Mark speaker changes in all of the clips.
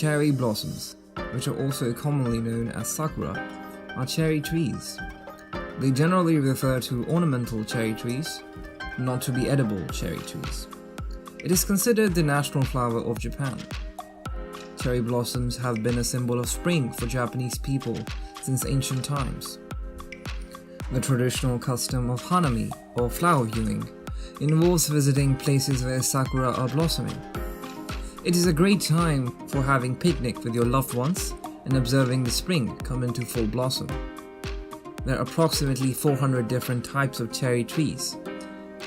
Speaker 1: Cherry blossoms, which are also commonly known as sakura, are cherry trees. They generally refer to ornamental cherry trees, not to the edible cherry trees. It is considered the national flower of Japan. Cherry blossoms have been a symbol of spring for Japanese people since ancient times. The traditional custom of hanami, or flower viewing, involves visiting places where sakura are blossoming. It is a great time for having picnic with your loved ones and observing the spring come into full blossom. There are approximately 400 different types of cherry trees.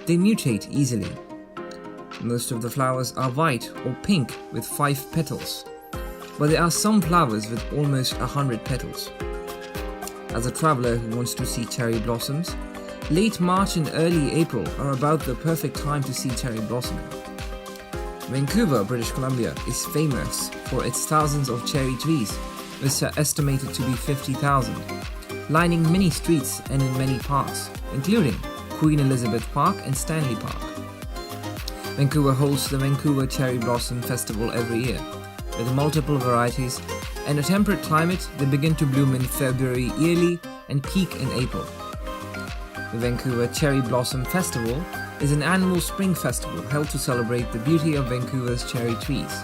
Speaker 1: They mutate easily. Most of the flowers are white or pink with 5 petals, but there are some flowers with almost 100 petals. As a traveler who wants to see cherry blossoms, late March and early April are about the perfect time to see cherry blossoming. Vancouver, British Columbia is famous for its thousands of cherry trees, which are estimated to be 50,000, lining many streets and in many parks, including Queen Elizabeth Park and Stanley Park. Vancouver hosts the Vancouver Cherry Blossom Festival every year. With multiple varieties and a temperate climate, they begin to bloom in February yearly and peak in April. The Vancouver Cherry Blossom Festival is an annual spring festival held to celebrate the beauty of Vancouver's cherry trees.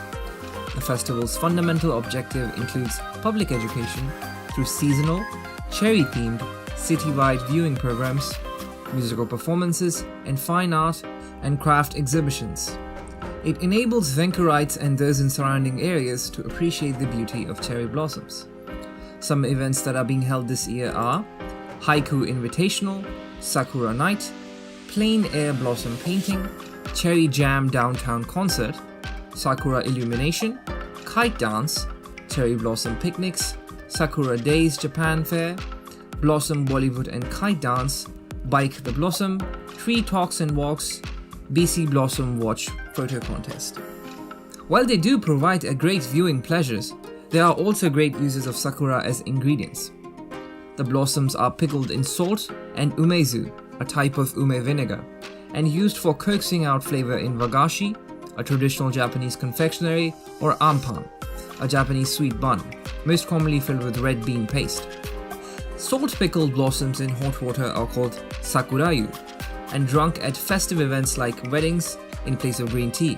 Speaker 1: The festival's fundamental objective includes public education through seasonal, cherry-themed, citywide viewing programs, musical performances, and fine art and craft exhibitions. It enables Vancouverites and those in surrounding areas to appreciate the beauty of cherry blossoms. Some events that are being held this year are Haiku Invitational, Sakura Night, Plein Air Blossom Painting, Cherry Jam Downtown Concert, Sakura Illumination, Kite Dance, Cherry Blossom Picnics, Sakura Days Japan Fair, Blossom Bollywood and Kite Dance, Bike the Blossom, Tree Talks and Walks, BC Blossom Watch Photo Contest. While they do provide a great viewing pleasures, there are also great uses of sakura as ingredients. The blossoms are pickled in salt and umezu, a type of ume vinegar, and used for coaxing out flavor in wagashi, a traditional Japanese confectionery, or ampan, a Japanese sweet bun, most commonly filled with red bean paste. Salt-pickled blossoms in hot water are called sakurayu, and drunk at festive events like weddings in place of green tea.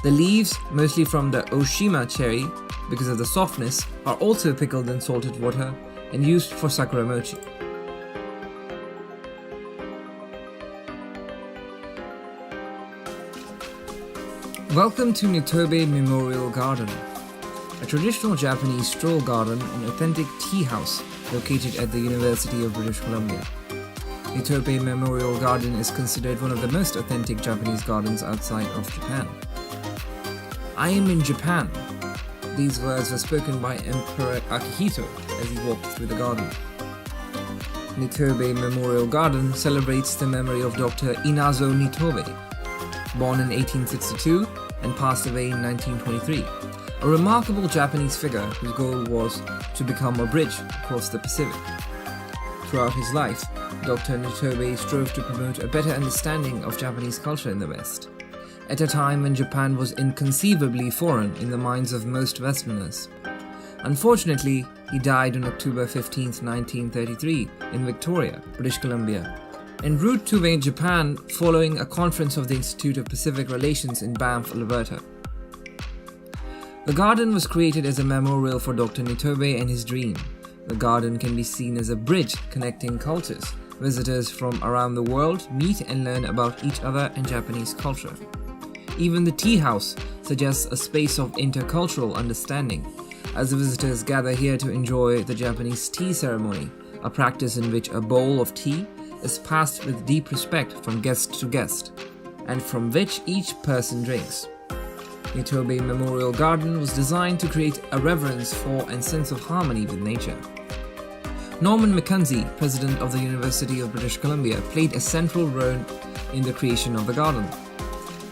Speaker 1: The leaves, mostly from the Oshima cherry, because of the softness, are also pickled in salted water and used for sakura mochi. Welcome to Niturbe Memorial Garden, a traditional Japanese stroll garden and authentic tea house located at the University of British Columbia. Niturbe Memorial Garden is considered one of the most authentic Japanese gardens outside of Japan. I am in Japan. These words were spoken by Emperor Akihito as he walked through the garden. Niturbe Memorial Garden celebrates the memory of Dr. Inazo Niturbe, born in 1862 and passed away in 1923, a remarkable Japanese figure whose goal was to become a bridge across the Pacific. Throughout his life, Dr. Niturbe strove to promote a better understanding of Japanese culture in the West, at a time when Japan was inconceivably foreign in the minds of most Westerners. Unfortunately, he died on October 15, 1933 in Victoria, British Columbia, en route to Japan following a conference of the Institute of Pacific Relations in Banff, Alberta. The garden was created as a memorial for Dr. Niturbe and his dream. The garden can be seen as a bridge connecting cultures. Visitors from around the world meet and learn about each other and Japanese culture. Even the tea house suggests a space of intercultural understanding, as the visitors gather here to enjoy the Japanese tea ceremony, a practice in which a bowl of tea is passed with deep respect from guest to guest, and from which each person drinks. Niturbe Memorial Garden was designed to create a reverence for and sense of harmony with nature. Norman Mackenzie, president of the University of British Columbia, played a central role in the creation of the garden.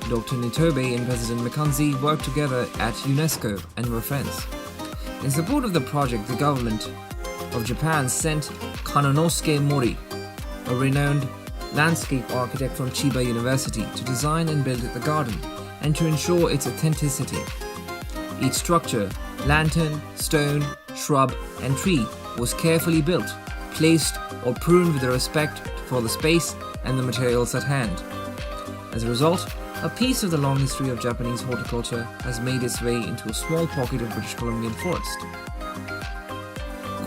Speaker 1: Dr. Niturbe and President Mackenzie worked together at UNESCO and were friends. In support of the project, the government of Japan sent Kanonosuke Mori, a renowned landscape architect from Chiba University, to design and build the garden and to ensure its authenticity. Each structure, lantern, stone, shrub, and tree was carefully built, placed, or pruned with respect for the space and the materials at hand. As a result, a piece of the long history of Japanese horticulture has made its way into a small pocket of British Columbian forest.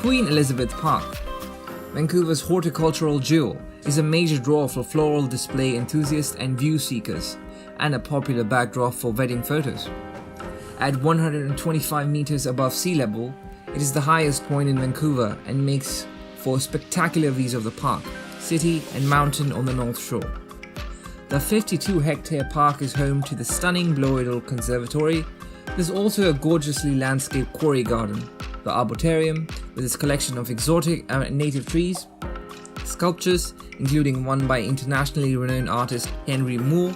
Speaker 1: Queen Elizabeth Park, Vancouver's horticultural jewel, is a major draw for floral display enthusiasts and view seekers, and a popular backdrop for wedding photos. At 125 meters above sea level, it is the highest point in Vancouver and makes for spectacular views of the park, city, and mountain on the North Shore. The 52-hectare park is home to the stunning Bloedel Conservatory. There's also a gorgeously landscaped quarry garden, the Arboretum with its collection of exotic and native trees, sculptures including one by internationally renowned artist Henry Moore,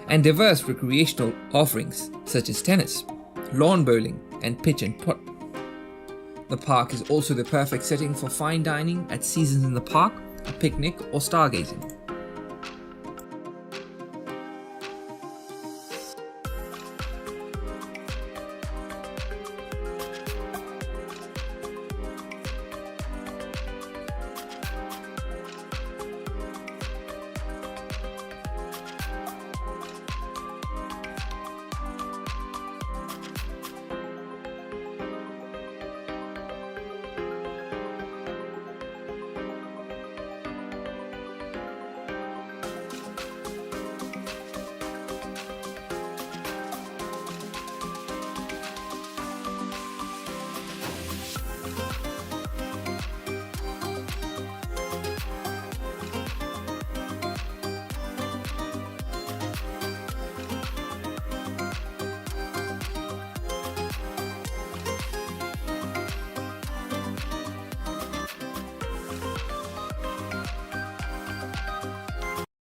Speaker 1: and diverse recreational offerings such as tennis, lawn bowling, and pitch and putt. The park is also the perfect setting for fine dining at Seasons in the Park, a picnic, or stargazing.